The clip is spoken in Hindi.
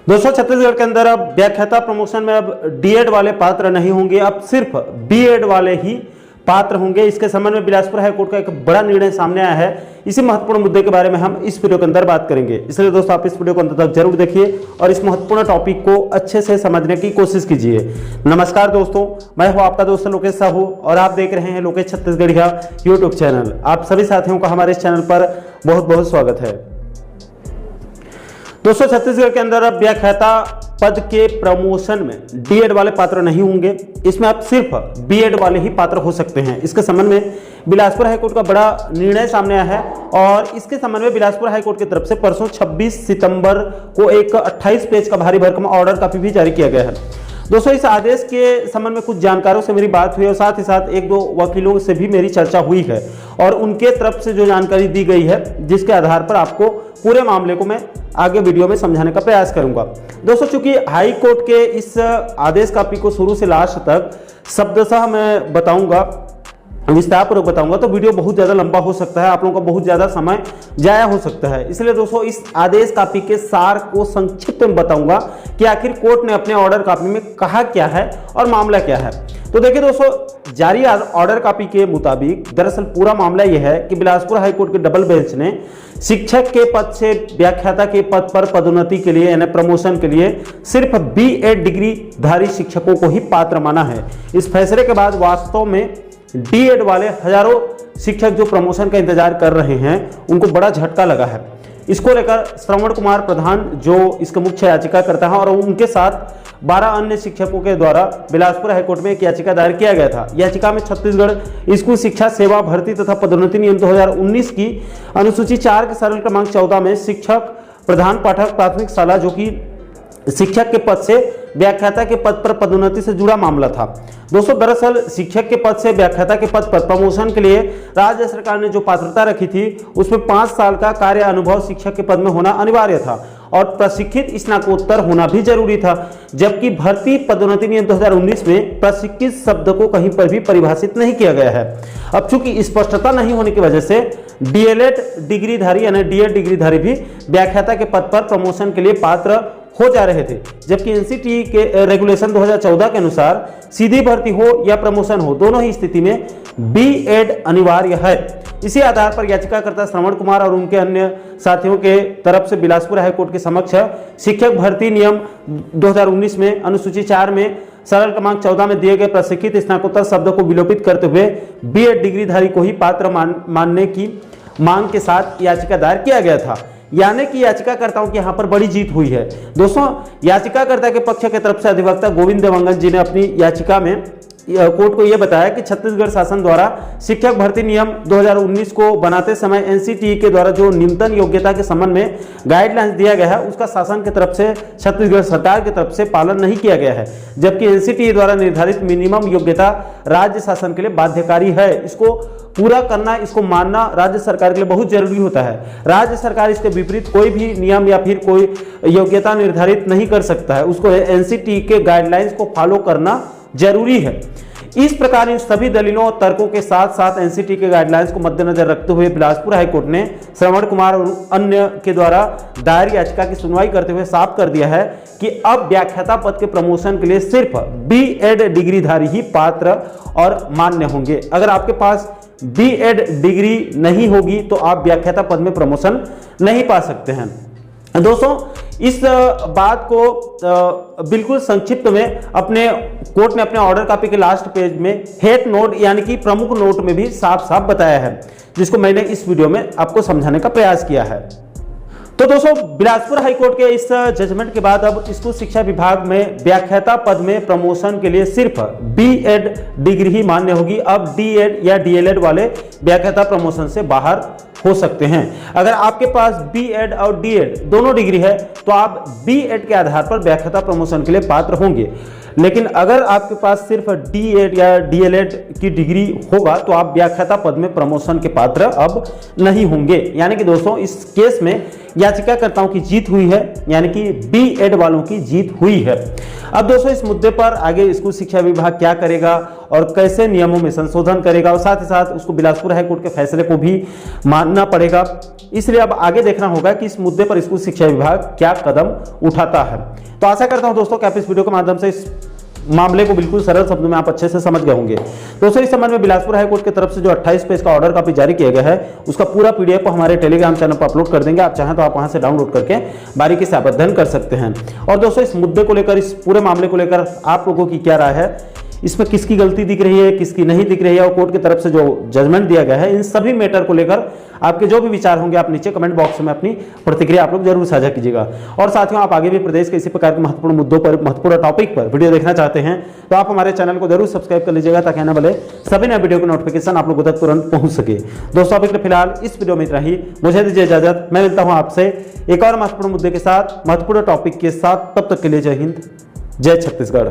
दोस्तों छत्तीसगढ़ के अंदर अब व्याख्याता प्रमोशन में अब डीएड वाले पात्र नहीं होंगे, अब सिर्फ बीएड वाले ही पात्र होंगे। इसके संबंध में बिलासपुर हाईकोर्ट का एक बड़ा निर्णय सामने आया है। इसी महत्वपूर्ण मुद्दे के बारे में हम इस वीडियो के अंदर बात करेंगे, इसलिए दोस्तों आप इस वीडियो को अंत तक जरूर देखिए और इस महत्वपूर्ण टॉपिक को अच्छे से समझने की कोशिश कीजिए। नमस्कार दोस्तों, मैं हूं आपका दोस्त लोकेश साहू और आप देख रहे हैं लोकेश छत्तीसगढ़िया यूट्यूब चैनल। आप सभी साथियों का हमारे इस चैनल पर बहुत बहुत स्वागत है। दोस्तों छत्तीसगढ़ के अंदर अब व्याख्याता पद के प्रमोशन में डीएड वाले पात्र नहीं होंगे, इसमें अब सिर्फ बीएड वाले ही पात्र हो सकते हैं। इसके संबंध में बिलासपुर हाईकोर्ट का बड़ा निर्णय सामने आया है और इसके संबंध में बिलासपुर हाईकोर्ट की तरफ से परसों 26 सितंबर को एक 28 पेज का भारी भरकम ऑर्डर कॉपी भी जारी किया गया है। दोस्तों इस आदेश के संबंध में कुछ जानकारों से मेरी बात हुई और साथ ही साथ एक दो वकीलों से भी मेरी चर्चा हुई है और उनके तरफ से जो जानकारी दी गई है, जिसके आधार पर आपको पूरे मामले को मैं आगे वीडियो में समझाने का प्रयास करूंगा। दोस्तों चूंकि हाई कोर्ट के इस आदेश कॉपी को शुरू से लास्ट तक शब्दशः मैं बताऊंगा, विस्तारपूर्वक बताऊंगा, तो वीडियो बहुत ज्यादा लंबा हो सकता है, आप लोगों का बहुत ज्यादा समय जाया हो सकता है। इसलिए दोस्तों इस आदेश कॉपी के सार को संक्षिप्त में बताऊंगा कि आखिर कोर्ट ने अपने ऑर्डर कॉपी में कहा क्या है और मामला क्या है। तो देखिए दोस्तों, जारी ऑर्डर कॉपी के मुताबिक दरअसल पूरा मामला यह है कि बिलासपुर हाईकोर्ट के डबल बेंच ने शिक्षक के पद से व्याख्याता के पद पर पदोन्नति के लिए यानी प्रमोशन के लिए सिर्फ बीएड डिग्री धारी शिक्षकों को ही पात्र माना है। इस फैसले के बाद वास्तव में डीएड वाले हजारों शिक्षक जो प्रमोशन का इंतजार कर रहे हैं उनको बड़ा झटका लगा है। इसको लेकर श्रवण कुमार प्रधान जो इसका मुख्य याचिका करता है और उनके साथ 12 अन्य शिक्षकों के द्वारा बिलासपुर हाईकोर्ट में एक याचिका दायर किया गया था। याचिका में छत्तीसगढ़ स्कूल शिक्षा सेवा भर्ती तथा पदोन्नति नियम 2019 की अनुसूची 4 के सरल क्रमांक 14 में शिक्षक प्रधान पाठक प्राथमिक शाला जो कि शिक्षक के पद से व्याख्याता के पद पर पदोन्नति से जुड़ा मामला था। दोस्तों दरअसल शिक्षक के पद से व्याख्याता के पद पर प्रमोशन के लिए राज्य सरकार ने जो पात्रता रखी थी उसमें 5 साल का कार्य अनुभव शिक्षक के पद में होना अनिवार्य था और प्रशिक्षित स्नातकोत्तर होना भी जरूरी था, जबकि भर्ती पदोन्नति नियम 2019 में प्रशिक्षित शब्द को कहीं पर भी परिभाषित नहीं किया गया है। अब चूंकि स्पष्टता नहीं होने की वजह से डीएलएड डिग्रीधारी यानी डीएड डिग्रीधारी भी व्याख्याता के पद पर प्रमोशन के लिए पात्र हो जा रहे थे, जबकि एनसीटी के रेगुलेशन 2014 के अनुसार सीधी भर्ती हो या प्रमोशन हो, दोनों ही स्थिति में बीएड अनिवार्य है। इसी आधार पर याचिकाकर्ता श्रवण कुमार और उनके अन्य साथियों के तरफ से बिलासपुर हाईकोर्ट के समक्ष शिक्षक भर्ती नियम 2019 में अनुसूची 4 में सरल क्रमांक 14 में दिए गए प्रशिक्षित स्नातकोत्तर शब्द को विलोपित करते हुए बीएड डिग्रीधारी को ही पात्र मानने की मांग के साथ याचिका दायर किया गया था। यानी कि याचिकाकर्ताओं की यहां पर बड़ी जीत हुई है। दोस्तों याचिकाकर्ता के पक्ष की तरफ से अधिवक्ता गोविंद देवंगन जी ने अपनी याचिका में कोर्ट को यह बताया कि छत्तीसगढ़ शासन द्वारा शिक्षक भर्ती नियम 2019 को बनाते समय एनसीटी के द्वारा जो न्यूनतम योग्यता के संबंध में गाइडलाइंस दिया गया है उसका शासन की तरफ से छत्तीसगढ़ सरकार की तरफ से पालन नहीं किया गया है, जबकि एनसीटी द्वारा निर्धारित मिनिमम योग्यता राज्य शासन के लिए बाध्यकारी है। इसको पूरा करना, इसको मानना राज्य सरकार के लिए बहुत जरूरी होता है। राज्य सरकार इसके विपरीत कोई भी नियम या फिर कोई योग्यता निर्धारित नहीं कर सकता है, उसको एनसीटी के गाइडलाइंस को फॉलो करना जरूरी है। इस प्रकार इन सभी दलीलों और तर्कों के साथ साथ एनसीटी के गाइडलाइंस को मद्देनजर रखते हुए बिलासपुर हाईकोर्ट ने श्रवण कुमार और अन्य के द्वारा दायर याचिका की सुनवाई करते हुए साफ कर दिया है कि अब व्याख्याता पद के प्रमोशन के लिए सिर्फ बीएड डिग्रीधारी ही पात्र और मान्य होंगे। अगर आपके पास बीएड डिग्री नहीं होगी तो आप व्याख्याता पद में प्रमोशन नहीं पा सकते हैं। दोस्तों इस बात को बिल्कुल संक्षिप्त में अपने कोर्ट ने अपने ऑर्डर कॉपी के लास्ट पेज में हेड नोट यानी कि प्रमुख नोट में भी साफ साफ बताया है, जिसको मैंने इस वीडियो में आपको समझाने का प्रयास किया है। तो दोस्तों बिलासपुर हाईकोर्ट के इस जजमेंट के बाद अब स्कूल शिक्षा विभाग में व्याख्याता पद में प्रमोशन के लिए सिर्फ बीएड डिग्री ही मान्य होगी। अब डीएड या डीएलएड वाले व्याख्याता प्रमोशन से बाहर हो सकते हैं। अगर आपके पास बीएड और डीएड दोनों डिग्री है तो आप बीएड के आधार पर व्याख्याता प्रमोशन के लिए पात्र होंगे, लेकिन अगर आपके पास सिर्फ डीएड या डीएलएड की डिग्री होगा तो आप व्याख्याता पद में प्रमोशन के पात्र अब नहीं होंगे। यानी कि दोस्तों इस केस में याचिकाकर्ताओं की जीत हुई है, यानी कि बी.एड वालों की जीत हुई है। अब दोस्तों इस मुद्दे पर आगे स्कूल शिक्षा विभाग क्या करेगा और कैसे नियमों में संशोधन करेगा और साथ ही साथ उसको बिलासपुर हाईकोर्ट के फैसले को भी मानना पड़ेगा। इसलिए अब आगे देखना होगा कि इस मुद्दे पर स्कूल शिक्षा विभाग क्या कदम उठाता है। तो आशा करता हूं दोस्तों कि आप इस वीडियो के माध्यम से इस मामले को बिल्कुल सरल शब्दों में आप अच्छे से समझ गए होंगे। दोस्तों इस संबंध में बिलासपुर हाईकोर्ट की तरफ से जो 28 पेज का ऑर्डर कॉपी जारी किया गया है उसका पूरा पीडीएफ को हमारे टेलीग्राम चैनल पर अपलोड कर देंगे। आप चाहें तो आप वहां से डाउनलोड करके बारीकी से आप अध्ययन कर सकते हैं। और दोस्तों इस मुद्दे को लेकर, इस पूरे मामले को लेकर आप लोगों की क्या राय है, इसमें किसकी गलती दिख रही है, किसकी नहीं दिख रही है और कोर्ट की तरफ से जो जजमेंट दिया गया है, इन सभी मैटर को लेकर आपके जो भी विचार होंगे आप नीचे कमेंट बॉक्स में अपनी प्रतिक्रिया आप लोग जरूर साझा कीजिएगा। और साथियों आप आगे भी प्रदेश के इसी प्रकार के महत्वपूर्ण मुद्दों पर, महत्वपूर्ण टॉपिक पर वीडियो देखना चाहते हैं तो आप हमारे चैनल को जरूर सब्सक्राइब कर लीजिएगा ताकि आने वाले सभी नए वीडियो की नोटिफिकेशन आप लोगों तक तुरंत पहुंच सके। दोस्तों अभी फिलहाल इस वीडियो में इतना ही, मुझे दीजिए इजाजत। मैं मिलता हूं आपसे एक और महत्वपूर्ण मुद्दे के साथ, महत्वपूर्ण टॉपिक के साथ। तब तक के लिए जय हिंद, जय छत्तीसगढ़।